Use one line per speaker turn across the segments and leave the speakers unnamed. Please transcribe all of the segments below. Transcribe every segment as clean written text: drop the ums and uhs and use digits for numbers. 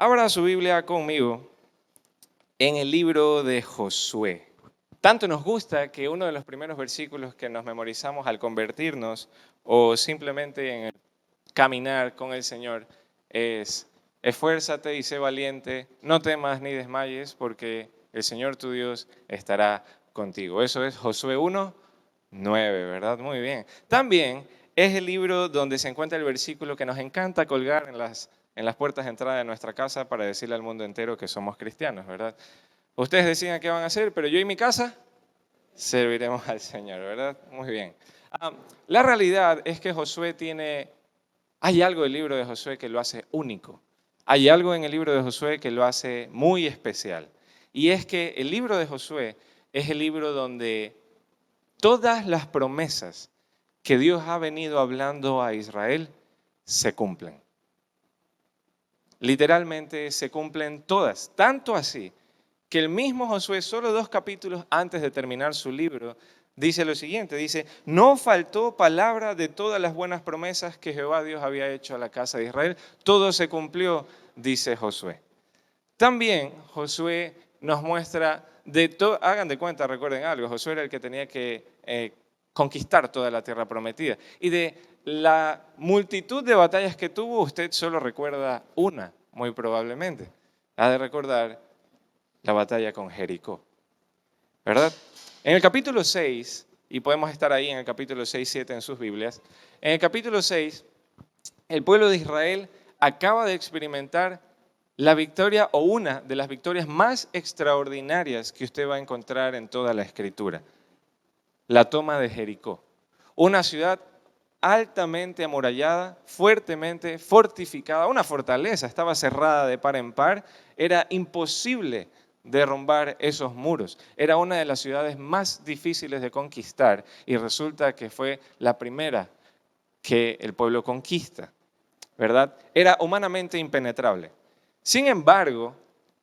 Abra su Biblia conmigo en el libro de Josué. Tanto nos gusta que uno de los primeros versículos que nos memorizamos al convertirnos o simplemente en el caminar con el Señor es: esfuérzate y sé valiente, no temas ni desmayes, porque el Señor tu Dios estará contigo. Eso es Josué 1:9, ¿verdad? Muy bien. También es el libro donde se encuentra el versículo que nos encanta colgar en las puertas de entrada de nuestra casa para decirle al mundo entero que somos cristianos, ¿verdad? Ustedes decidan qué van a hacer, pero yo y mi casa serviremos al Señor, ¿verdad? Muy bien. La realidad es que hay algo del libro de Josué que lo hace único. Hay algo en el libro de Josué que lo hace muy especial. Y es que el libro de Josué es el libro donde todas las promesas que Dios ha venido hablando a Israel se cumplen. Literalmente se cumplen todas, tanto así que el mismo Josué, solo 2 capítulos antes de terminar su libro, dice lo siguiente, dice: no faltó palabra de todas las buenas promesas que Jehová Dios había hecho a la casa de Israel, todo se cumplió, dice Josué. También Josué nos muestra hagan de cuenta, recuerden algo, Josué era el que tenía que conquistar toda la tierra prometida. Y de la multitud de batallas que tuvo, usted solo recuerda una, muy probablemente. Ha de recordar la batalla con Jericó, ¿verdad? En el capítulo 6, y podemos estar ahí en el capítulo 6, 7 en sus Biblias, en el capítulo 6, el pueblo de Israel acaba de experimentar la victoria o una de las victorias más extraordinarias que usted va a encontrar en toda la Escritura: la toma de Jericó, una ciudad altamente amurallada, fuertemente fortificada, una fortaleza, estaba cerrada de par en par, era imposible derrumbar esos muros. Era una de las ciudades más difíciles de conquistar y resulta que fue la primera que el pueblo conquista, ¿verdad? Era humanamente impenetrable. Sin embargo,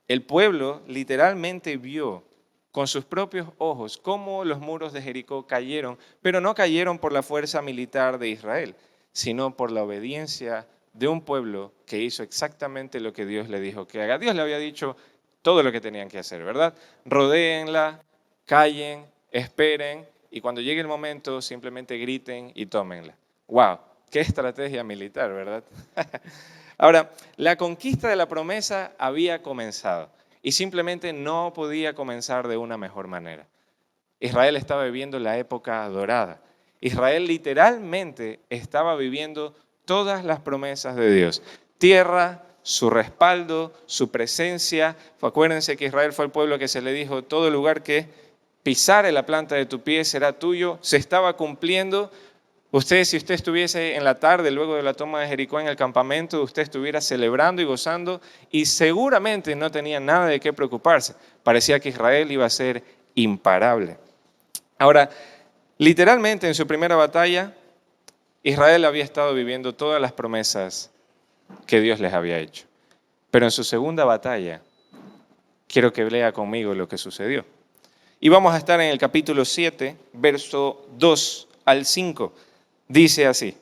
el pueblo literalmente vio con sus propios ojos cómo los muros de Jericó cayeron, pero no cayeron por la fuerza militar de Israel, sino por la obediencia de un pueblo que hizo exactamente lo que Dios le dijo que haga. Dios le había dicho todo lo que tenían que hacer, ¿verdad? Rodéenla, callen, esperen, y cuando llegue el momento simplemente griten y tómenla. ¡Wow! ¡Qué estrategia militar!, ¿verdad? Ahora, la conquista de la promesa había comenzado y simplemente no podía comenzar de una mejor manera. Israel estaba viviendo la época dorada. Israel literalmente estaba viviendo todas las promesas de Dios. Tierra, su respaldo, su presencia. Acuérdense que Israel fue el pueblo que se le dijo: todo lugar que pisare la planta de tu pie será tuyo. Se estaba cumpliendo. Si usted estuviese en la tarde, luego de la toma de Jericó, en el campamento, usted estuviera celebrando y gozando y seguramente no tenía nada de qué preocuparse. Parecía que Israel iba a ser imparable. Ahora, literalmente en su primera batalla, Israel había estado viviendo todas las promesas que Dios les había hecho. Pero en su segunda batalla, quiero que lea conmigo lo que sucedió. Y vamos a estar en el capítulo 7, verso 2 al 5. Dice así: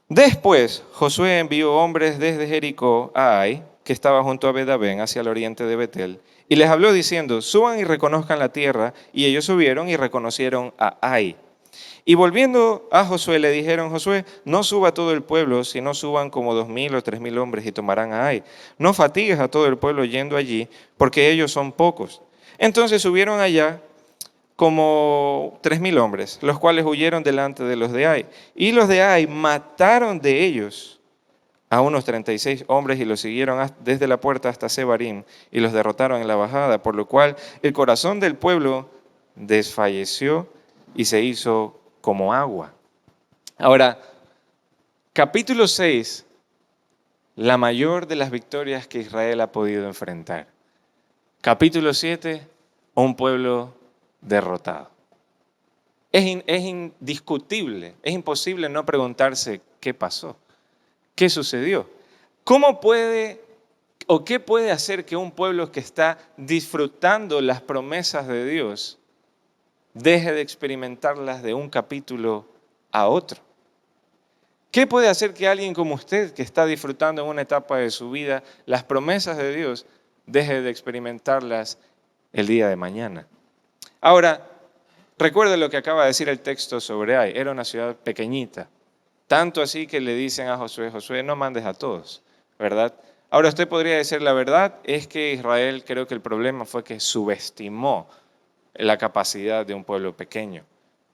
después Josué envió hombres desde Jericó a Ai, que estaba junto a Bet-aven, hacia el oriente de Betel, y les habló diciendo: suban y reconozcan la tierra. Y ellos subieron y reconocieron a Ai. Y volviendo a Josué le dijeron: Josué, no suba todo el pueblo, sino suban como 2,000 o 3,000 hombres y tomarán a Ai. No fatigues a todo el pueblo yendo allí, porque ellos son pocos. Entonces subieron allá como 3,000 hombres, los cuales huyeron delante de los de Ai. Y los de Ai mataron de ellos a unos 36 hombres y los siguieron desde la puerta hasta Sebarim y los derrotaron en la bajada, por lo cual el corazón del pueblo desfalleció y se hizo como agua. Ahora, capítulo 6, la mayor de las victorias que Israel ha podido enfrentar. Capítulo 7, un pueblo derrotado. Es indiscutible, es imposible no preguntarse qué pasó, qué sucedió. ¿Cómo puede o qué puede hacer que un pueblo que está disfrutando las promesas de Dios deje de experimentarlas de un capítulo a otro? ¿Qué puede hacer que alguien como usted, que está disfrutando en una etapa de su vida las promesas de Dios, deje de experimentarlas el día de mañana? Ahora, recuerde lo que acaba de decir el texto sobre Ai. Era una ciudad pequeñita. Tanto así que le dicen a Josué, Josué, no mandes a todos, ¿verdad? Ahora usted podría decir, la verdad es que Israel, creo que el problema fue que subestimó la capacidad de un pueblo pequeño,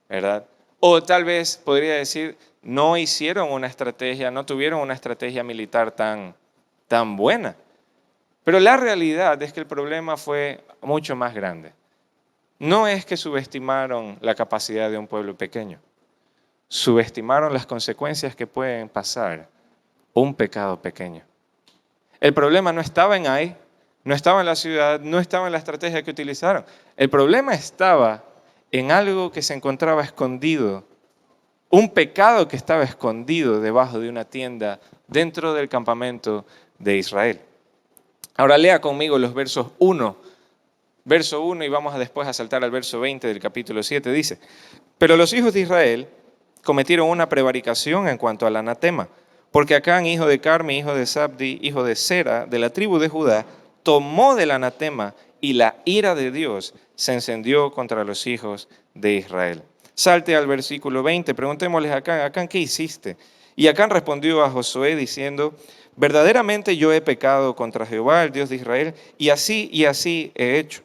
¿verdad? O tal vez podría decir, no hicieron una estrategia, no tuvieron una estrategia militar tan buena. Pero la realidad es que el problema fue mucho más grande. No es que subestimaron la capacidad de un pueblo pequeño, subestimaron las consecuencias que pueden pasar un pecado pequeño. El problema no estaba en Ai, no estaba en la ciudad, no estaba en la estrategia que utilizaron. El problema estaba en algo que se encontraba escondido, un pecado que estaba escondido debajo de una tienda dentro del campamento de Israel. Ahora lea conmigo los versos 1. Verso 1 y vamos después a saltar al verso 20 del capítulo 7. Dice, pero los hijos de Israel cometieron una prevaricación en cuanto al anatema, porque Acán, hijo de Carmi, hijo de Sabdi, hijo de Sera, de la tribu de Judá, tomó del anatema y la ira de Dios se encendió contra los hijos de Israel. Salte al versículo 20, preguntémosles a Acán, Acán, ¿qué hiciste? Y Acán respondió a Josué diciendo, verdaderamente yo he pecado contra Jehová, el Dios de Israel, y así he hecho.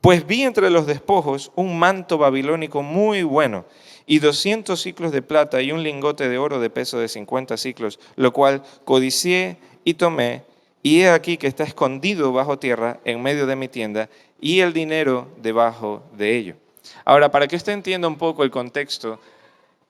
Pues vi entre los despojos un manto babilónico muy bueno y 200 siclos de plata y un lingote de oro de peso de 50 siclos, lo cual codicié y tomé, y he aquí que está escondido bajo tierra en medio de mi tienda y el dinero debajo de ello. Ahora, para que usted entienda un poco el contexto,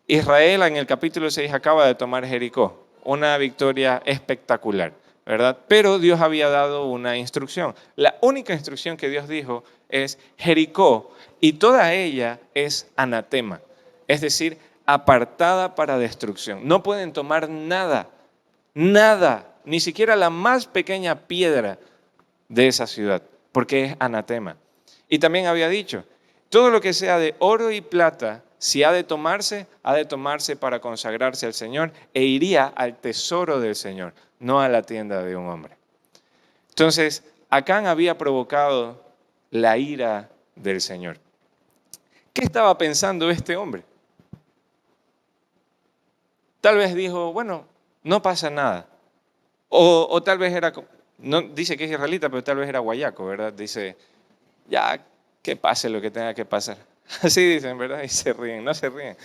Israel en el capítulo 6 acaba de tomar Jericó, una victoria espectacular, ¿verdad? Pero Dios había dado una instrucción. La única instrucción que Dios dijo es Jericó y toda ella es anatema, es decir, apartada para destrucción. No pueden tomar nada, nada, ni siquiera la más pequeña piedra de esa ciudad, porque es anatema. Y también había dicho, todo lo que sea de oro y plata, si ha de tomarse para consagrarse al Señor e iría al tesoro del Señor, no a la tienda de un hombre. Entonces, Acán había provocado la ira del Señor. ¿Qué estaba pensando este hombre? Tal vez dijo, bueno, no pasa nada. O tal vez era, no dice que es israelita, pero tal vez era guayaco, ¿verdad? Dice, ya que pase lo que tenga que pasar. Así dicen, ¿verdad? Y se ríen, no se ríen.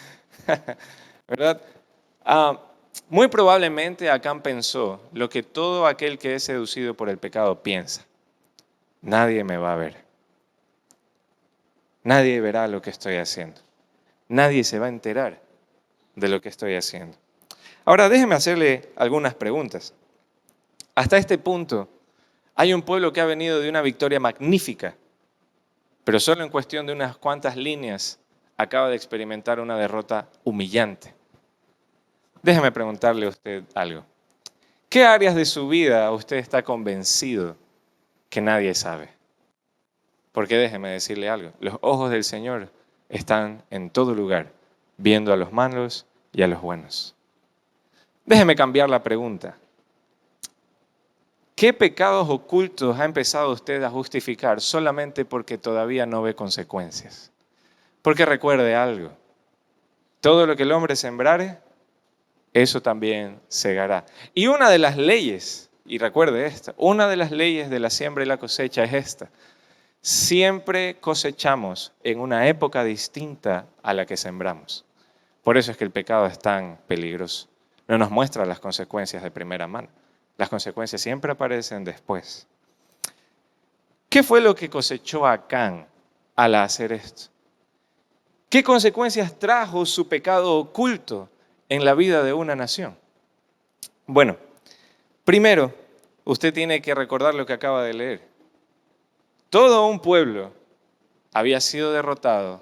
¿Verdad? Muy probablemente Acán pensó lo que todo aquel que es seducido por el pecado piensa. Nadie me va a ver. Nadie verá lo que estoy haciendo. Nadie se va a enterar de lo que estoy haciendo. Ahora déjeme hacerle algunas preguntas. Hasta este punto, hay un pueblo que ha venido de una victoria magnífica, pero solo en cuestión de unas cuantas líneas acaba de experimentar una derrota humillante. Déjeme preguntarle a usted algo. ¿Qué áreas de su vida usted está convencido que nadie sabe? Porque déjeme decirle algo. Los ojos del Señor están en todo lugar, viendo a los malos y a los buenos. Déjeme cambiar la pregunta. ¿Qué pecados ocultos ha empezado usted a justificar solamente porque todavía no ve consecuencias? Porque recuerde algo. Todo lo que el hombre sembrare, eso también segará. Y una de las leyes, y recuerde esta, una de las leyes de la siembra y la cosecha es esta. Siempre cosechamos en una época distinta a la que sembramos. Por eso es que el pecado es tan peligroso. No nos muestra las consecuencias de primera mano. Las consecuencias siempre aparecen después. ¿Qué fue lo que cosechó Acán al hacer esto? ¿Qué consecuencias trajo su pecado oculto en la vida de una nación? Bueno, primero, usted tiene que recordar lo que acaba de leer. Todo un pueblo había sido derrotado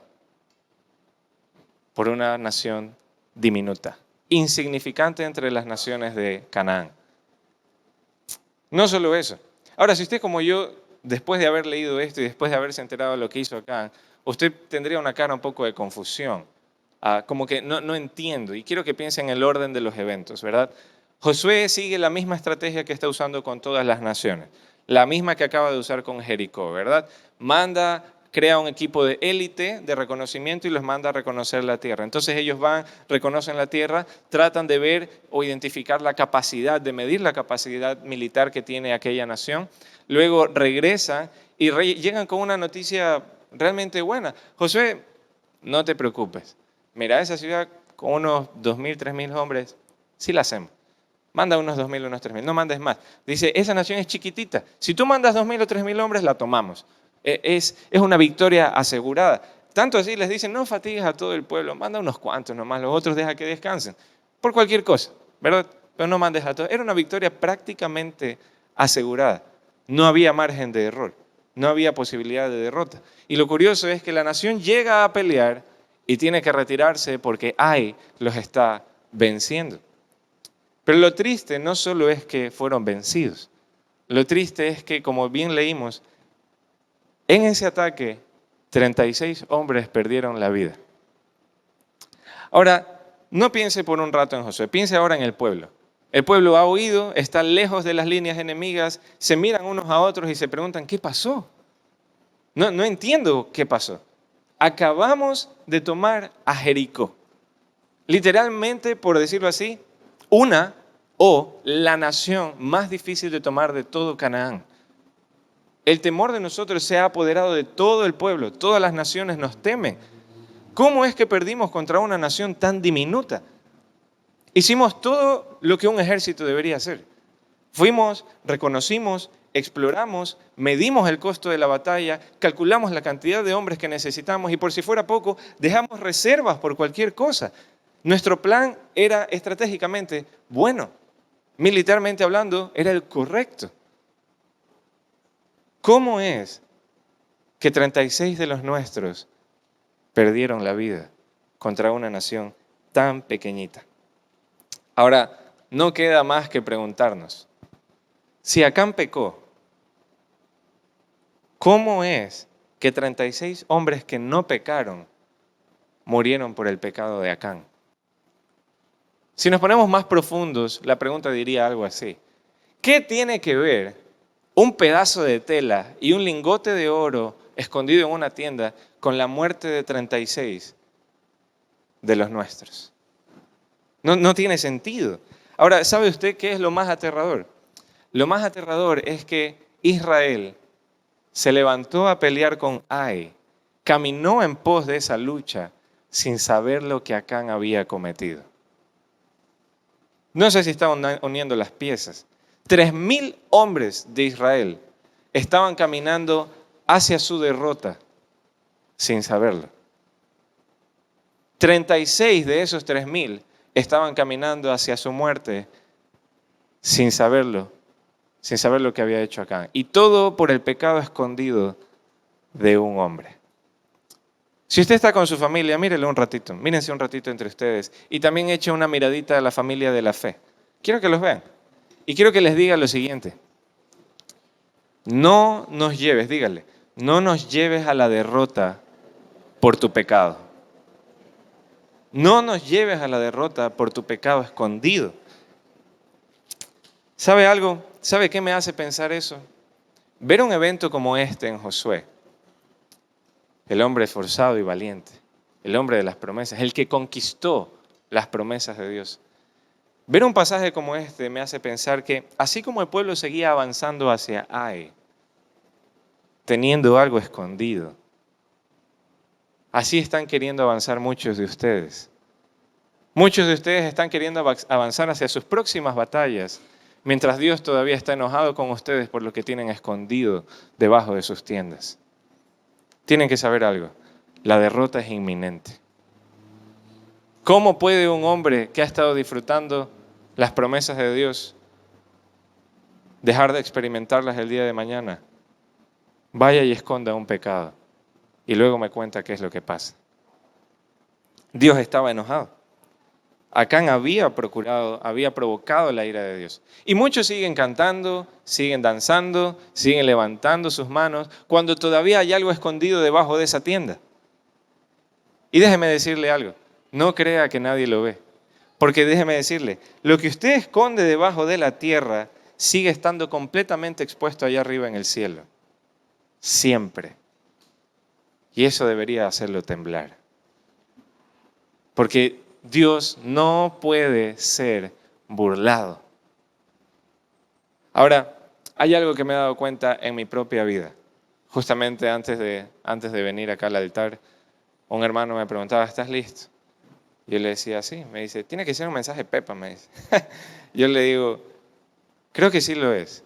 por una nación diminuta, insignificante entre las naciones de Canaán. No solo eso. Ahora, si usted como yo, después de haber leído esto y después de haberse enterado de lo que hizo Acán, usted tendría una cara un poco de confusión. como que no entiendo. Y quiero que piensen en el orden de los eventos, ¿verdad? Josué sigue la misma estrategia que está usando con todas las naciones, la misma que acaba de usar con Jericó, ¿verdad? Crea un equipo de élite de reconocimiento y los manda a reconocer la tierra. Entonces ellos van, reconocen la tierra, tratan de ver o identificar la capacidad, de medir la capacidad militar que tiene aquella nación. Luego regresan y llegan con una noticia realmente buena. Josué, no te preocupes. Mira, esa ciudad con unos 2.000, 3.000 hombres, sí la hacemos. Manda unos 2.000, unos 3.000, no mandes más. Dice, esa nación es chiquitita. Si tú mandas 2.000 o 3.000 hombres, la tomamos. Es una victoria asegurada. Tanto así les dicen, no fatigues a todo el pueblo, manda unos cuantos nomás, los otros deja que descansen. Por cualquier cosa, ¿verdad? Pero no mandes a todos. Era una victoria prácticamente asegurada. No había margen de error, no había posibilidad de derrota. Y lo curioso es que la nación llega a pelear y tiene que retirarse porque Ai los está venciendo. Pero lo triste no solo es que fueron vencidos. Lo triste es que, como bien leímos, en ese ataque 36 hombres perdieron la vida. Ahora, no piense por un rato en Josué, piense ahora en el pueblo. El pueblo ha huido, está lejos de las líneas enemigas, se miran unos a otros y se preguntan, ¿qué pasó? No entiendo qué pasó. Acabamos de tomar a Jericó. Literalmente, por decirlo así, la nación más difícil de tomar de todo Canaán. El temor de nosotros se ha apoderado de todo el pueblo, todas las naciones nos temen. ¿Cómo es que perdimos contra una nación tan diminuta? Hicimos todo lo que un ejército debería hacer. Fuimos, reconocimos, exploramos, medimos el costo de la batalla, calculamos la cantidad de hombres que necesitamos y por si fuera poco, dejamos reservas por cualquier cosa. Nuestro plan era estratégicamente bueno, militarmente hablando, era el correcto. ¿Cómo es que 36 de los nuestros perdieron la vida contra una nación tan pequeñita? Ahora, no queda más que preguntarnos, si Acán pecó, ¿cómo es que 36 hombres que no pecaron murieron por el pecado de Acán? Si nos ponemos más profundos, la pregunta diría algo así. ¿Qué tiene que ver un pedazo de tela y un lingote de oro escondido en una tienda con la muerte de 36 de los nuestros? No tiene sentido. Ahora, ¿sabe usted qué es lo más aterrador? Lo más aterrador es que Israel se levantó a pelear con Ai, caminó en pos de esa lucha sin saber lo que Acán había cometido. No sé si estaban uniendo las piezas. 3.000 hombres de Israel estaban caminando hacia su derrota sin saberlo. 36 de esos 3.000 estaban caminando hacia su muerte sin saberlo, sin saber lo que había hecho Acán. Y todo por el pecado escondido de un hombre. Si usted está con su familia, mírele un ratito, mírense un ratito entre ustedes y también eche una miradita a la familia de la fe. Quiero que los vean y quiero que les diga lo siguiente. No nos lleves, dígale, no nos lleves a la derrota por tu pecado. No nos lleves a la derrota por tu pecado escondido. ¿Sabe algo? ¿Sabe qué me hace pensar eso? Ver un evento como este en Josué. El hombre esforzado y valiente, el hombre de las promesas, el que conquistó las promesas de Dios. Ver un pasaje como este me hace pensar que así como el pueblo seguía avanzando hacia Ai, teniendo algo escondido, así están queriendo avanzar muchos de ustedes. Muchos de ustedes están queriendo avanzar hacia sus próximas batallas, mientras Dios todavía está enojado con ustedes por lo que tienen escondido debajo de sus tiendas. Tienen que saber algo, la derrota es inminente. ¿Cómo puede un hombre que ha estado disfrutando las promesas de Dios dejar de experimentarlas el día de mañana? Vaya y esconda un pecado y luego me cuenta qué es lo que pasa. Dios estaba enojado. Acán había provocado la ira de Dios. Y muchos siguen cantando, siguen danzando, siguen levantando sus manos cuando todavía hay algo escondido debajo de esa tienda. Y déjeme decirle algo, no crea que nadie lo ve. Porque déjeme decirle, lo que usted esconde debajo de la tierra sigue estando completamente expuesto allá arriba en el cielo. Siempre. Y eso debería hacerlo temblar. Porque Dios no puede ser burlado. Ahora, hay algo que me he dado cuenta en mi propia vida. Justamente antes de venir acá al altar, un hermano me preguntaba, ¿estás listo? Yo le decía, sí. Me dice, tiene que ser un mensaje Pepa, me dice. Yo le digo, creo que sí lo es.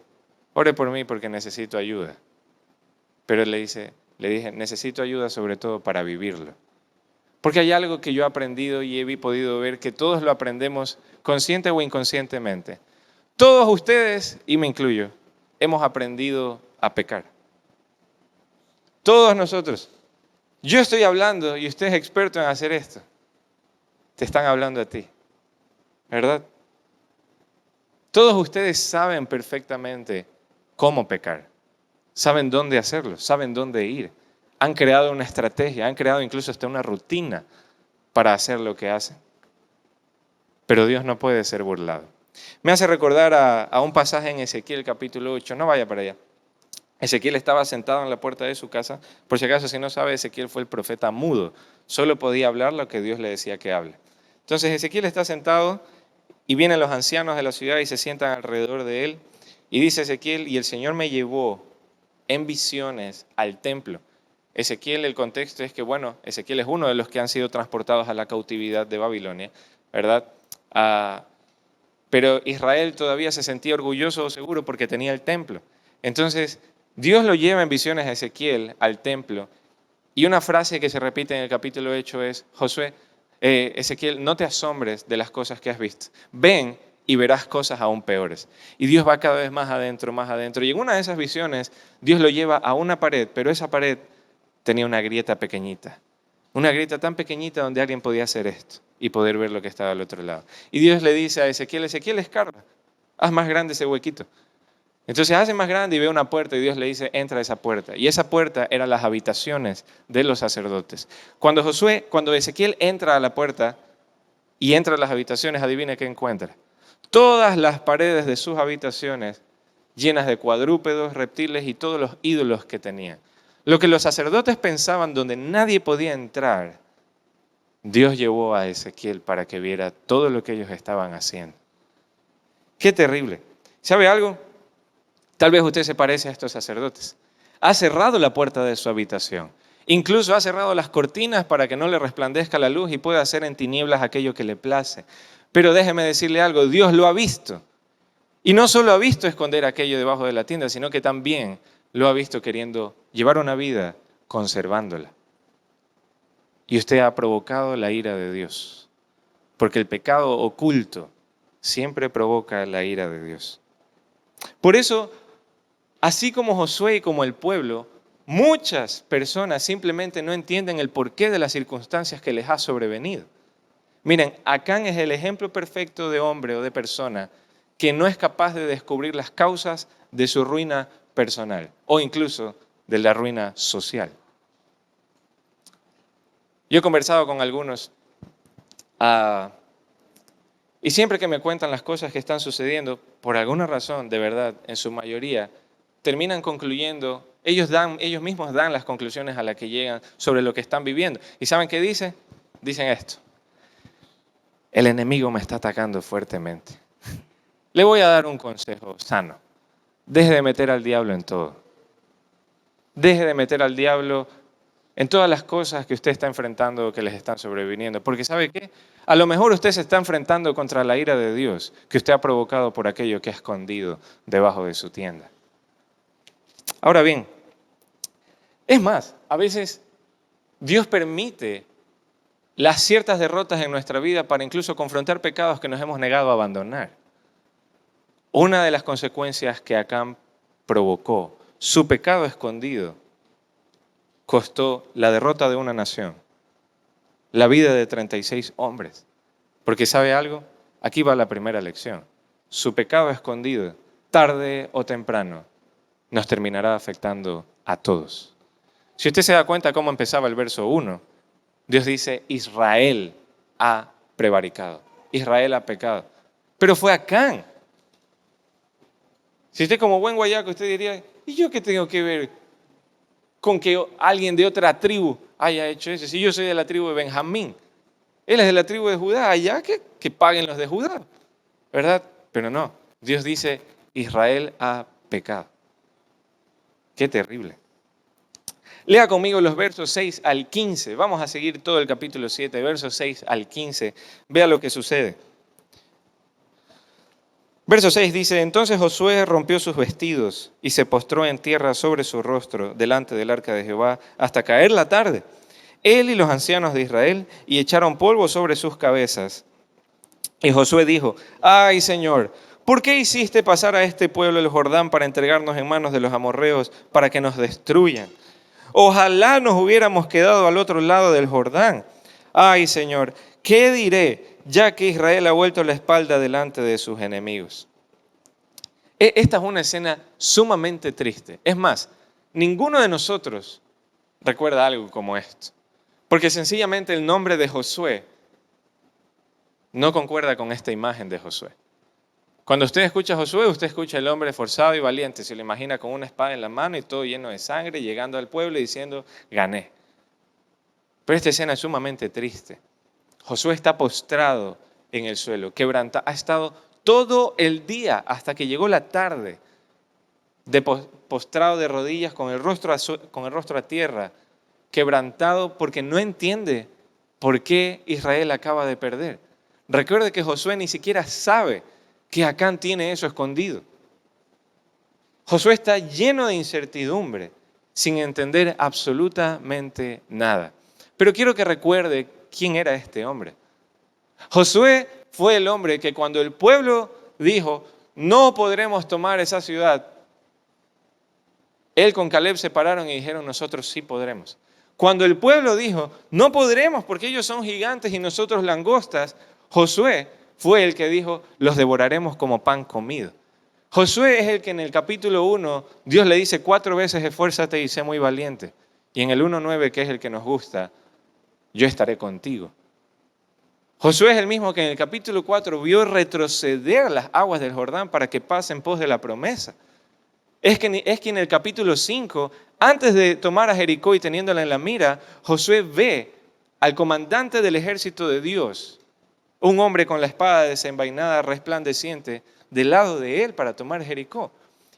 Ore por mí porque necesito ayuda. Pero le dije, necesito ayuda sobre todo para vivirlo. Porque hay algo que yo he aprendido y he podido ver que todos lo aprendemos consciente o inconscientemente. Todos ustedes, y me incluyo, hemos aprendido a pecar. Todos nosotros. Yo estoy hablando y usted es experto en hacer esto. Te están hablando a ti, ¿verdad? Todos ustedes saben perfectamente cómo pecar. Saben dónde hacerlo, saben dónde ir. Han creado una estrategia, han creado incluso hasta una rutina para hacer lo que hacen. Pero Dios no puede ser burlado. Me hace recordar a un pasaje en Ezequiel capítulo 8. No vaya para allá. Ezequiel estaba sentado en la puerta de su casa. Por si acaso, si no sabe, Ezequiel fue el profeta mudo. Solo podía hablar lo que Dios le decía que hable. Entonces Ezequiel está sentado y vienen los ancianos de la ciudad y se sientan alrededor de él. Y dice Ezequiel, y el Señor me llevó en visiones al templo. Ezequiel, el contexto es que, bueno, Ezequiel es uno de los que han sido transportados a la cautividad de Babilonia, ¿verdad? Pero Israel todavía se sentía orgulloso o seguro porque tenía el templo. Entonces, Dios lo lleva en visiones a Ezequiel al templo. Y una frase que se repite en el capítulo 8 es, Ezequiel, no te asombres de las cosas que has visto. Ven y verás cosas aún peores. Y Dios va cada vez más adentro, más adentro. Y en una de esas visiones, Dios lo lleva a una pared, pero esa pared tenía una grieta pequeñita. Una grieta tan pequeñita donde alguien podía hacer esto y poder ver lo que estaba al otro lado. Y Dios le dice a Ezequiel, Ezequiel, escarba, haz más grande ese huequito. Entonces hace más grande y ve una puerta y Dios le dice, entra a esa puerta. Y esa puerta eran las habitaciones de los sacerdotes. Cuando Ezequiel entra a la puerta y entra a las habitaciones, adivina qué encuentra. Todas las paredes de sus habitaciones llenas de cuadrúpedos, reptiles y todos los ídolos que tenían. Lo que los sacerdotes pensaban donde nadie podía entrar, Dios llevó a Ezequiel para que viera todo lo que ellos estaban haciendo. Qué terrible. ¿Sabe algo? Tal vez usted se parece a estos sacerdotes. Ha cerrado la puerta de su habitación. Incluso ha cerrado las cortinas para que no le resplandezca la luz y pueda hacer en tinieblas aquello que le place. Pero déjeme decirle algo, Dios lo ha visto. Y no solo ha visto esconder aquello debajo de la tienda, sino que también lo ha visto queriendo llevar una vida conservándola. Y usted ha provocado la ira de Dios. Porque el pecado oculto siempre provoca la ira de Dios. Por eso, así como Josué y como el pueblo, muchas personas simplemente no entienden el porqué de las circunstancias que les ha sobrevenido. Miren, Acán es el ejemplo perfecto de hombre o de persona que no es capaz de descubrir las causas de su ruina personal o incluso de la ruina social. Yo he conversado con algunos y siempre que me cuentan las cosas que están sucediendo, por alguna razón, de verdad, en su mayoría, terminan concluyendo, ellos mismos dan las conclusiones a las que llegan sobre lo que están viviendo. ¿Y saben qué dicen? Dicen esto: el enemigo me está atacando fuertemente. Le voy a dar un consejo sano. Deje de meter al diablo en todo. Deje de meter al diablo en todas las cosas que usted está enfrentando o que les están sobreviniendo. Porque ¿sabe qué? A lo mejor usted se está enfrentando contra la ira de Dios que usted ha provocado por aquello que ha escondido debajo de su tienda. Ahora bien, es más, a veces Dios permite las ciertas derrotas en nuestra vida para incluso confrontar pecados que nos hemos negado a abandonar. Una de las consecuencias que Acán provocó, su pecado escondido, costó la derrota de una nación, la vida de 36 hombres. Porque ¿sabe algo? Aquí va la primera lección. Su pecado escondido, tarde o temprano, nos terminará afectando a todos. Si usted se da cuenta cómo empezaba el verso 1, Dios dice, Israel ha prevaricado. Israel ha pecado. Pero fue Acán. Si usted como buen guayaco, usted diría, ¿y yo qué tengo que ver con que alguien de otra tribu haya hecho eso? Si yo soy de la tribu de Benjamín, él es de la tribu de Judá, allá que paguen los de Judá, ¿verdad? Pero no, Dios dice, Israel ha pecado. Qué terrible. Lea conmigo los versos 6 al 15. Vamos a seguir todo el capítulo 7, versos 6 al 15. Vea lo que sucede. Verso 6 dice, entonces Josué rompió sus vestidos y se postró en tierra sobre su rostro delante del arca de Jehová hasta caer la tarde. Él y los ancianos de Israel y echaron polvo sobre sus cabezas. Y Josué dijo, ay Señor, ¿por qué hiciste pasar a este pueblo el Jordán para entregarnos en manos de los amorreos para que nos destruyan? Ojalá nos hubiéramos quedado al otro lado del Jordán. Ay Señor, ¿qué diré ya que Israel ha vuelto la espalda delante de sus enemigos? Esta es una escena sumamente triste. Es más, ninguno de nosotros recuerda algo como esto. Porque sencillamente el nombre de Josué no concuerda con esta imagen de Josué. Cuando usted escucha a Josué, usted escucha al hombre forzado y valiente. Se lo imagina con una espada en la mano y todo lleno de sangre, llegando al pueblo y diciendo, gané. Pero esta escena es sumamente triste. Josué está postrado en el suelo, quebrantado. Ha estado todo el día hasta que llegó la tarde, postrado de rodillas con el rostro a tierra, quebrantado porque no entiende por qué Israel acaba de perder. Recuerde que Josué ni siquiera sabe que Acán tiene eso escondido. Josué está lleno de incertidumbre, sin entender absolutamente nada. Pero quiero que recuerde quién era este hombre. Josué fue el hombre que cuando el pueblo dijo, no podremos tomar esa ciudad, él con Caleb se pararon y dijeron, nosotros sí podremos. Cuando el pueblo dijo, no podremos porque ellos son gigantes y nosotros langostas, Josué fue el que dijo, los devoraremos como pan comido. Josué es el que en el capítulo 1, Dios le dice 4 veces, esfuérzate y sé muy valiente. Y en el 1:9, que es el que nos gusta, yo estaré contigo. Josué es el mismo que en el capítulo 4 vio retroceder las aguas del Jordán para que pasen en pos de la promesa. Es que en el capítulo 5, antes de tomar a Jericó y teniéndola en la mira, Josué ve al comandante del ejército de Dios, un hombre con la espada desenvainada, resplandeciente, del lado de él para tomar Jericó.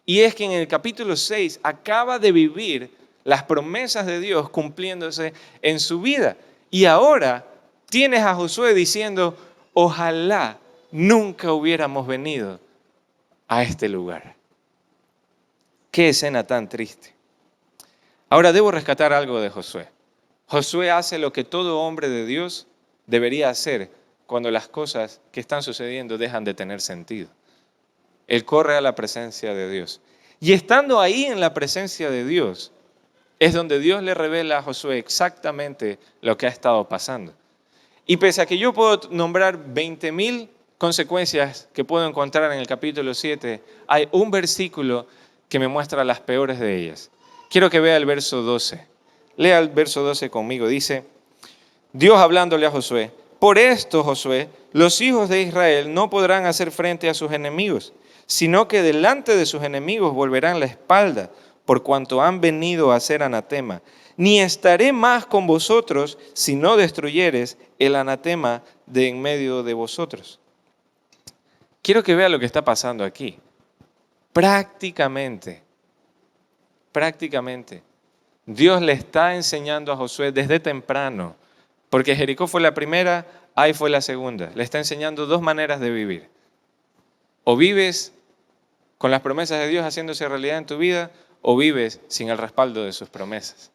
Y es que en el capítulo 6 acaba de vivir las promesas de Dios cumpliéndose en su vida. Y ahora tienes a Josué diciendo, ojalá nunca hubiéramos venido a este lugar. Qué escena tan triste. Ahora debo rescatar algo de Josué. Josué hace lo que todo hombre de Dios debería hacer cuando las cosas que están sucediendo dejan de tener sentido. Él corre a la presencia de Dios. Y estando ahí en la presencia de Dios, es donde Dios le revela a Josué exactamente lo que ha estado pasando. Y pese a que yo puedo nombrar 20,000 consecuencias que puedo encontrar en el capítulo 7, hay un versículo que me muestra las peores de ellas. Quiero que vea el verso 12. Lea el verso 12 conmigo. Dice, Dios hablándole a Josué, por esto, Josué, los hijos de Israel no podrán hacer frente a sus enemigos, sino que delante de sus enemigos volverán la espalda, por cuanto han venido a hacer anatema. Ni estaré más con vosotros si no destruyeres el anatema de en medio de vosotros. Quiero que vea lo que está pasando aquí. Prácticamente, Dios le está enseñando a Josué desde temprano, porque Jericó fue la primera, Ai fue la segunda. Le está enseñando 2 maneras de vivir. O vives con las promesas de Dios haciéndose realidad en tu vida, o vives sin el respaldo de sus promesas.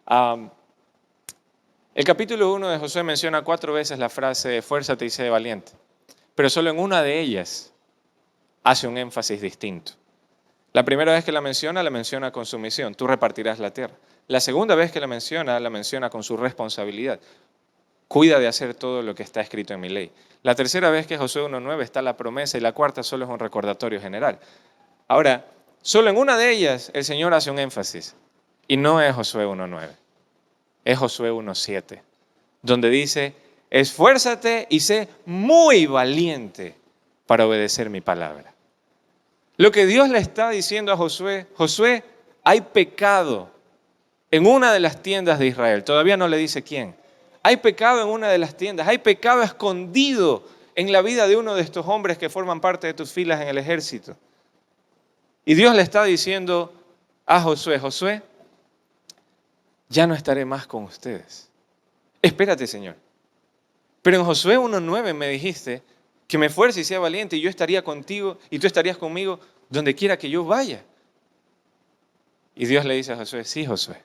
El capítulo 1 de Josué menciona 4 veces la frase esfuérzate y sé valiente, pero solo en una de ellas hace un énfasis distinto. La primera vez que la menciona con su misión, tú repartirás la tierra. La segunda vez que la menciona con su responsabilidad. Cuida de hacer todo lo que está escrito en mi ley. La tercera vez que Josué 1:9 está la promesa y la cuarta solo es un recordatorio general. Ahora, solo en una de ellas el Señor hace un énfasis y no es Josué 1:9, es Josué 1:7, donde dice, esfuérzate y sé muy valiente para obedecer mi palabra. Lo que Dios le está diciendo a Josué, Josué, hay pecado en una de las tiendas de Israel. Todavía no le dice quién. Hay pecado en una de las tiendas. Hay pecado escondido en la vida de uno de estos hombres que forman parte de tus filas en el ejército. Y Dios le está diciendo a Josué, Josué, ya no estaré más con ustedes. Espérate, Señor. Pero en Josué 1:9 me dijiste que me esfuerce y sea valiente y yo estaría contigo y tú estarías conmigo donde quiera que yo vaya. Y Dios le dice a Josué, sí, Josué,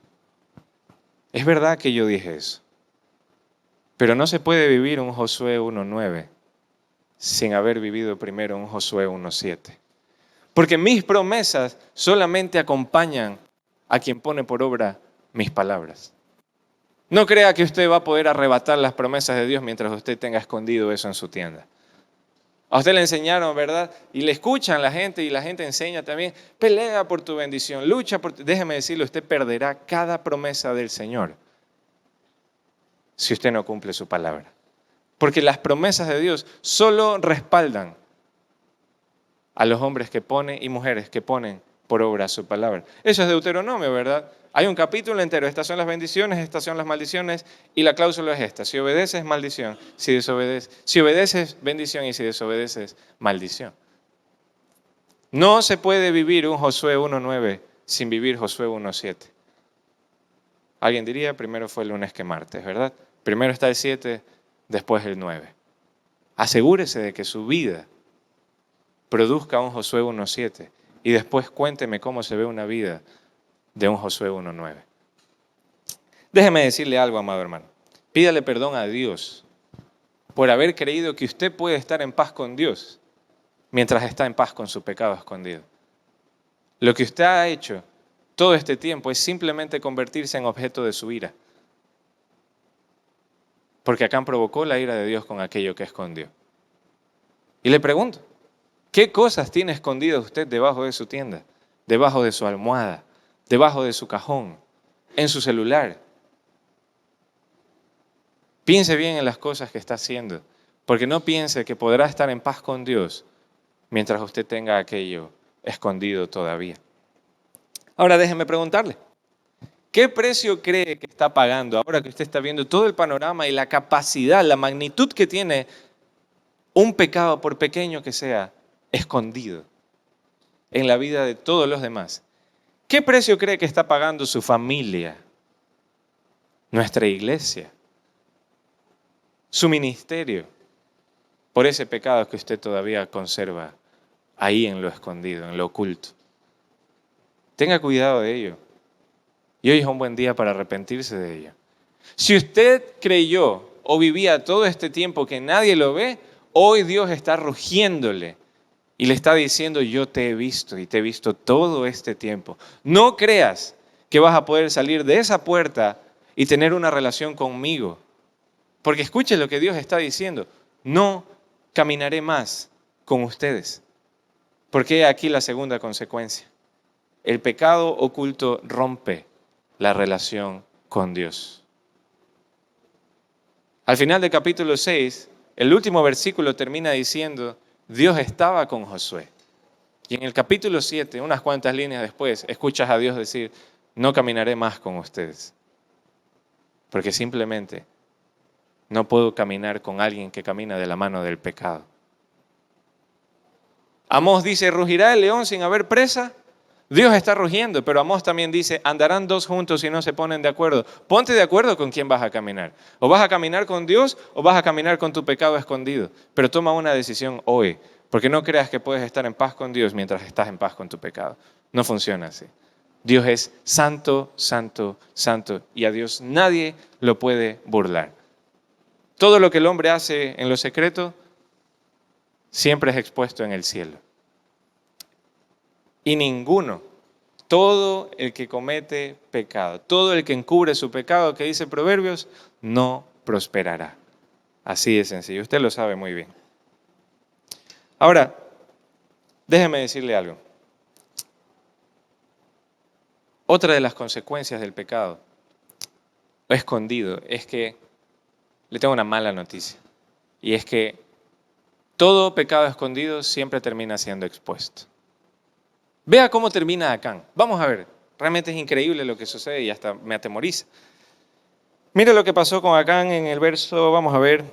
es verdad que yo dije eso. Pero no se puede vivir un Josué 1:9 sin haber vivido primero un Josué 1:7. Porque mis promesas solamente acompañan a quien pone por obra mis palabras. No crea que usted va a poder arrebatar las promesas de Dios mientras usted tenga escondido eso en su tienda. A usted le enseñaron, ¿verdad? Y le escuchan la gente y la gente enseña también. Pelea por tu bendición, lucha por... Déjeme decirle, usted perderá cada promesa del Señor si usted no cumple su palabra. Porque las promesas de Dios solo respaldan a los hombres que ponen y mujeres que ponen por obra su palabra. Eso es Deuteronomio, ¿verdad? Hay un capítulo entero, estas son las bendiciones, estas son las maldiciones y la cláusula es esta, si obedeces maldición, si obedeces bendición y si desobedeces maldición. No se puede vivir un Josué 1:9 sin vivir Josué 1:7. Alguien diría, primero fue el lunes que martes, ¿verdad? Primero está el 7, después el 9. Asegúrese de que su vida produzca un Josué 1:7 y después cuénteme cómo se ve una vida de un Josué 1:9. Déjeme decirle algo, amado hermano. Pídale perdón a Dios por haber creído que usted puede estar en paz con Dios mientras está en paz con su pecado escondido. Lo que usted ha hecho todo este tiempo es simplemente convertirse en objeto de su ira. Porque Acán provocó la ira de Dios con aquello que escondió. Y le pregunto, ¿qué cosas tiene escondidas usted debajo de su tienda, debajo de su almohada, debajo de su cajón, en su celular? Piense bien en las cosas que está haciendo, porque no piense que podrá estar en paz con Dios mientras usted tenga aquello escondido todavía. Ahora déjeme preguntarle, ¿qué precio cree que está pagando ahora que usted está viendo todo el panorama y la capacidad, la magnitud que tiene un pecado, por pequeño que sea, escondido en la vida de todos los demás? ¿Qué precio cree que está pagando su familia, nuestra iglesia, su ministerio, por ese pecado que usted todavía conserva ahí en lo escondido, en lo oculto? Tenga cuidado de ello. Y hoy es un buen día para arrepentirse de ello. Si usted creyó o vivía todo este tiempo que nadie lo ve, hoy Dios está rugiéndole y le está diciendo, yo te he visto y te he visto todo este tiempo. No creas que vas a poder salir de esa puerta y tener una relación conmigo. Porque escuche lo que Dios está diciendo. No caminaré más con ustedes. Porque aquí la segunda consecuencia. El pecado oculto rompe la relación con Dios. Al final del capítulo 6, el último versículo termina diciendo, Dios estaba con Josué. Y en el capítulo 7, unas cuantas líneas después, escuchas a Dios decir, no caminaré más con ustedes. Porque simplemente no puedo caminar con alguien que camina de la mano del pecado. Amós dice, ¿rugirá el león sin haber presa? Dios está rugiendo, pero Amós también dice, andarán dos juntos si no se ponen de acuerdo. Ponte de acuerdo con quién vas a caminar. O vas a caminar con Dios o vas a caminar con tu pecado escondido. Pero toma una decisión hoy, porque no creas que puedes estar en paz con Dios mientras estás en paz con tu pecado. No funciona así. Dios es santo, santo, santo, y a Dios nadie lo puede burlar. Todo lo que el hombre hace en lo secreto siempre es expuesto en el cielo. Y ninguno, todo el que comete pecado, todo el que encubre su pecado, que dice Proverbios, no prosperará. Así de sencillo, usted lo sabe muy bien. Ahora, déjeme decirle algo. Otra de las consecuencias del pecado escondido es que le tengo una mala noticia. Y es que todo pecado escondido siempre termina siendo expuesto. Vea cómo termina Acán. Vamos a ver. Realmente es increíble lo que sucede y hasta me atemoriza. Mira lo que pasó con Acán en el verso, vamos a ver.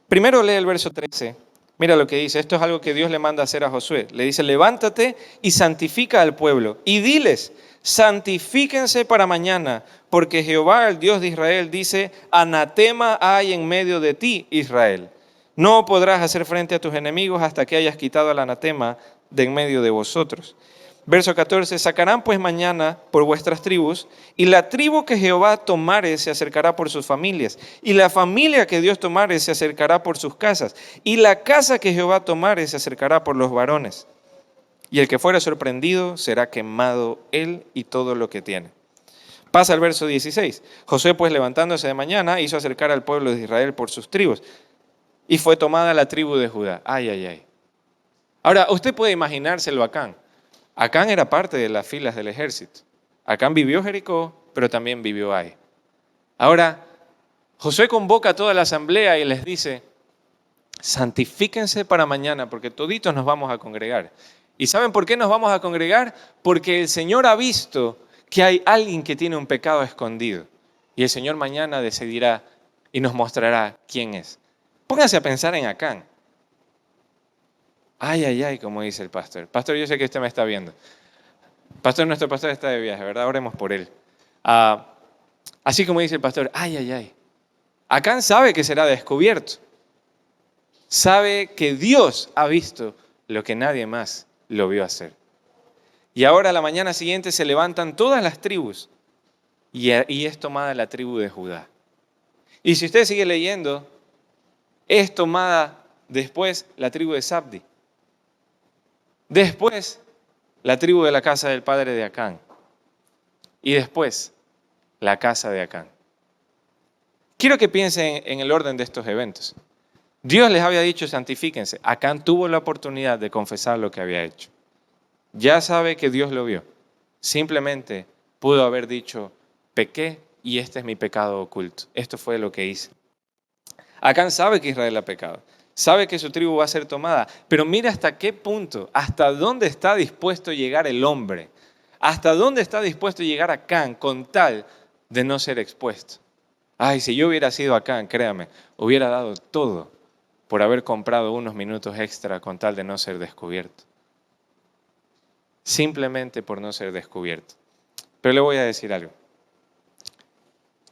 Primero lee el verso 13. Mira lo que dice. Esto es algo que Dios le manda a hacer a Josué. Le dice, levántate y santifica al pueblo. Y diles, santifíquense para mañana, porque Jehová, el Dios de Israel, dice, anatema hay en medio de ti, Israel. No podrás hacer frente a tus enemigos hasta que hayas quitado el anatema de en medio de vosotros. Verso 14, sacarán pues mañana por vuestras tribus, y la tribu que Jehová tomare se acercará por sus familias, y la familia que Dios tomare se acercará por sus casas, y la casa que Jehová tomare se acercará por los varones. Y el que fuera sorprendido será quemado él y todo lo que tiene. Pasa al verso 16. Josué pues levantándose de mañana hizo acercar al pueblo de Israel por sus tribus, y fue tomada la tribu de Judá. Ay, ay, ay. Ahora, usted puede imaginárselo Acán. Acán era parte de las filas del ejército. Acán vivió Jericó, pero también vivió Ai. Ahora, Josué convoca a toda la asamblea y les dice, santifíquense para mañana, porque toditos nos vamos a congregar. ¿Y saben por qué nos vamos a congregar? Porque el Señor ha visto que hay alguien que tiene un pecado escondido. Y el Señor mañana decidirá y nos mostrará quién es. Pónganse a pensar en Acán. Ay, ay, ay, como dice el pastor. Pastor, yo sé que usted me está viendo. Pastor, nuestro pastor está de viaje, ¿verdad? Oremos por él. Así como dice el pastor, ay, ay, ay. Acán sabe que será descubierto. Sabe que Dios ha visto lo que nadie más lo vio hacer. Y ahora a la mañana siguiente se levantan todas las tribus y es tomada la tribu de Judá. Y si usted sigue leyendo, es tomada después la tribu de Zabdi. Después, la tribu de la casa del padre de Acán. Y después, la casa de Acán. Quiero que piensen en el orden de estos eventos. Dios les había dicho, santifíquense. Acán tuvo la oportunidad de confesar lo que había hecho. Ya sabe que Dios lo vio. Simplemente pudo haber dicho, pequé y este es mi pecado oculto. Esto fue lo que hice. Acán sabe que Israel ha pecado. Sabe que su tribu va a ser tomada, pero mira hasta qué punto, hasta dónde está dispuesto a llegar el hombre, hasta dónde está dispuesto a llegar Acán con tal de no ser expuesto. Ay, si yo hubiera sido Acán, créame, hubiera dado todo por haber comprado unos minutos extra con tal de no ser descubierto. Simplemente por no ser descubierto. Pero le voy a decir algo.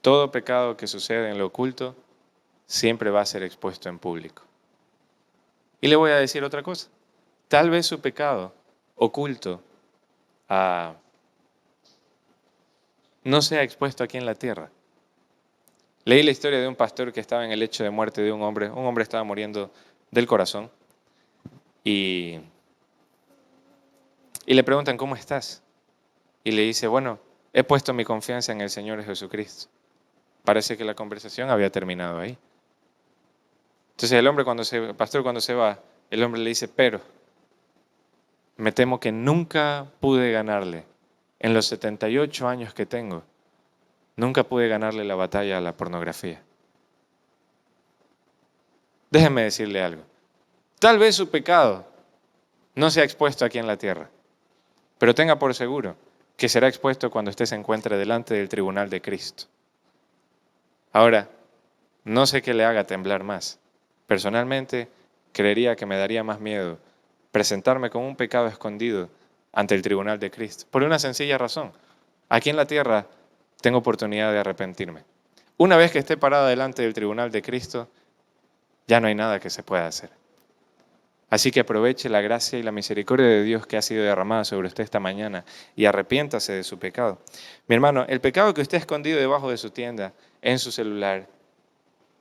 Todo pecado que sucede en lo oculto siempre va a ser expuesto en público. Y le voy a decir otra cosa. Tal vez su pecado oculto no sea expuesto aquí en la tierra. Leí la historia de un pastor que estaba en el lecho de muerte de un hombre. Un hombre estaba muriendo del corazón. Y le preguntan, ¿cómo estás? Y le dice, bueno, he puesto mi confianza en el Señor Jesucristo. Parece que la conversación había terminado ahí. Entonces el pastor cuando se va, el hombre le dice, pero me temo que nunca pude ganarle. En los 78 años que tengo, nunca pude ganarle la batalla a la pornografía. Déjenme decirle algo. Tal vez su pecado no sea expuesto aquí en la tierra, pero tenga por seguro que será expuesto cuando usted se encuentre delante del tribunal de Cristo. Ahora, no sé qué le haga temblar más. Personalmente, creería que me daría más miedo presentarme con un pecado escondido ante el tribunal de Cristo. Por una sencilla razón. Aquí en la tierra tengo oportunidad de arrepentirme. Una vez que esté parado delante del tribunal de Cristo, ya no hay nada que se pueda hacer. Así que aproveche la gracia y la misericordia de Dios que ha sido derramada sobre usted esta mañana y arrepiéntase de su pecado. Mi hermano, el pecado que usted ha escondido debajo de su tienda, en su celular,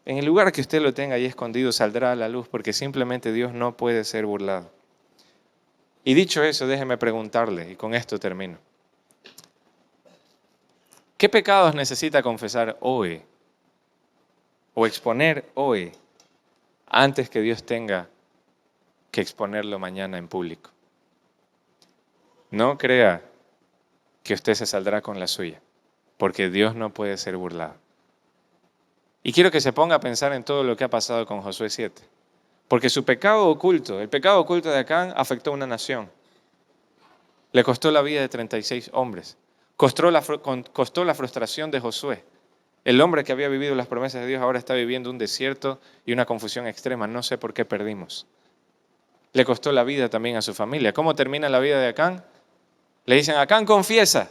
en el lugar que usted lo tenga ahí escondido, saldrá a la luz porque simplemente Dios no puede ser burlado. Y dicho eso, déjeme preguntarle, y con esto termino. ¿Qué pecados necesita confesar hoy o exponer hoy antes que Dios tenga que exponerlo mañana en público? No crea que usted se saldrá con la suya, porque Dios no puede ser burlado. Y quiero que se ponga a pensar en todo lo que ha pasado con Josué 7. Porque su pecado oculto, el pecado oculto de Acán, afectó a una nación. Le costó la vida de 36 hombres. Costó la frustración de Josué. El hombre que había vivido las promesas de Dios ahora está viviendo un desierto y una confusión extrema. No sé por qué perdimos. Le costó la vida también a su familia. ¿Cómo termina la vida de Acán? Le dicen, Acán confiesa.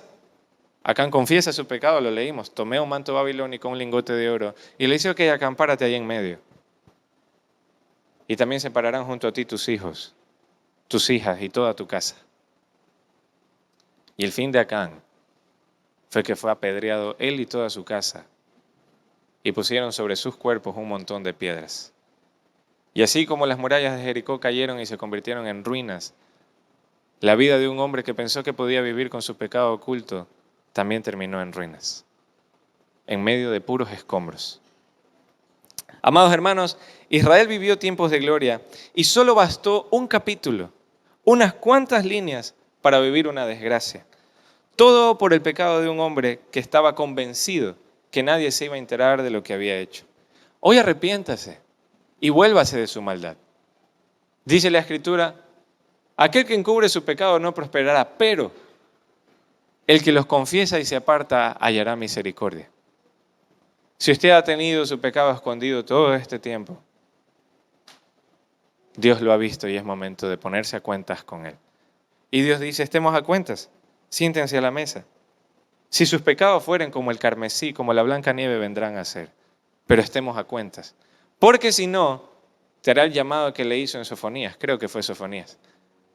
Acán confiesa su pecado, lo leímos. Tomé un manto babilónico, un lingote de oro. Y le dice, ok, Acán, párate ahí en medio. Y también se pararán junto a ti tus hijos, tus hijas y toda tu casa. Y el fin de Acán fue que fue apedreado él y toda su casa. Y pusieron sobre sus cuerpos un montón de piedras. Y así como las murallas de Jericó cayeron y se convirtieron en ruinas, la vida de un hombre que pensó que podía vivir con su pecado oculto también terminó en ruinas, en medio de puros escombros. Amados hermanos, Israel vivió tiempos de gloria y solo bastó un capítulo, unas cuantas líneas para vivir una desgracia. Todo por el pecado de un hombre que estaba convencido que nadie se iba a enterar de lo que había hecho. Hoy arrepiéntase y vuélvase de su maldad. Dice la Escritura, aquel que encubre su pecado no prosperará, pero el que los confiesa y se aparta hallará misericordia. Si usted ha tenido su pecado escondido todo este tiempo, Dios lo ha visto y es momento de ponerse a cuentas con Él. Y Dios dice, estemos a cuentas, siéntense a la mesa. Si sus pecados fueren como el carmesí, como la blanca nieve, vendrán a ser. Pero estemos a cuentas. Porque si no, te hará el llamado que le hizo en Sofonías, creo que fue Sofonías.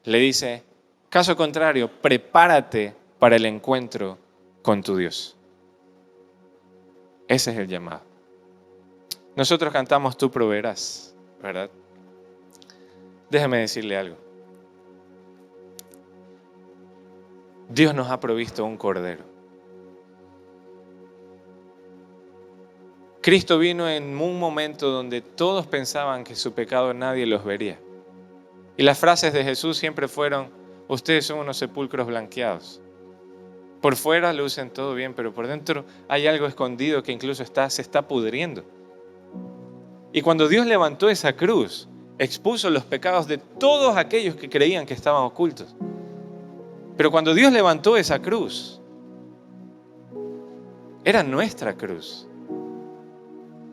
Le dice, caso contrario, prepárate para el encuentro con tu Dios. Ese es el llamado. Nosotros cantamos, tú proveerás, ¿verdad? Déjame decirle algo. Dios nos ha provisto un cordero. Cristo vino en un momento donde todos pensaban que su pecado nadie los vería. Y las frases de Jesús siempre fueron, ustedes son unos sepulcros blanqueados. Por fuera lucen todo bien, pero por dentro hay algo escondido que incluso se está pudriendo. Y cuando Dios levantó esa cruz, expuso los pecados de todos aquellos que creían que estaban ocultos. Pero cuando Dios levantó esa cruz, era nuestra cruz.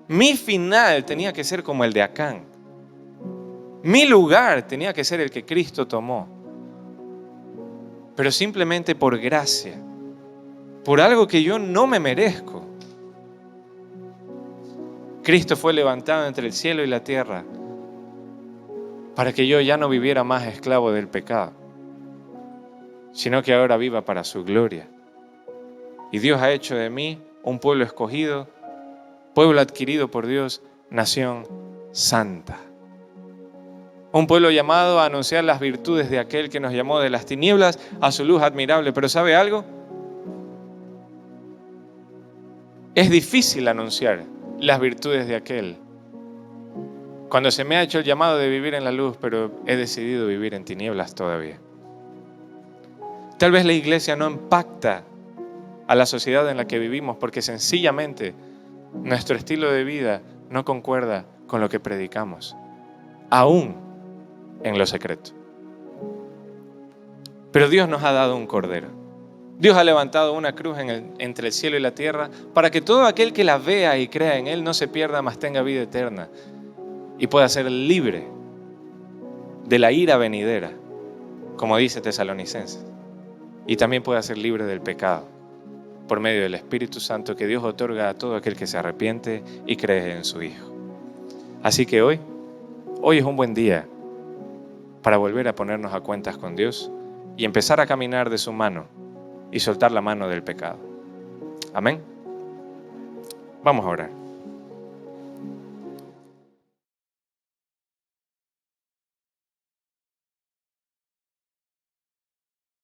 Mi final tenía que ser como el de Acán. Mi lugar tenía que ser el que Cristo tomó. Pero simplemente por gracia, por algo que yo no me merezco, Cristo fue levantado entre el cielo y la tierra para que yo ya no viviera más esclavo del pecado, sino que ahora viva para su gloria. Y Dios ha hecho de mí un pueblo escogido, pueblo adquirido por Dios, nación santa. Un pueblo llamado a anunciar las virtudes de aquel que nos llamó de las tinieblas a su luz admirable. Pero ¿sabe algo? Es difícil anunciar las virtudes de aquel cuando se me ha hecho el llamado de vivir en la luz, pero he decidido vivir en tinieblas todavía. Tal vez la iglesia no impacta a la sociedad en la que vivimos porque sencillamente nuestro estilo de vida no concuerda con lo que predicamos, aún en lo secreto. Pero Dios nos ha dado un cordero. Dios ha levantado una cruz entre el cielo y la tierra para que todo aquel que la vea y crea en Él no se pierda, mas tenga vida eterna y pueda ser libre de la ira venidera, como dice Tesalonicenses, y también pueda ser libre del pecado por medio del Espíritu Santo que Dios otorga a todo aquel que se arrepiente y cree en su Hijo. Así que hoy es un buen día para volver a ponernos a cuentas con Dios y empezar a caminar de su mano y soltar la mano del pecado. Amén. Vamos a orar.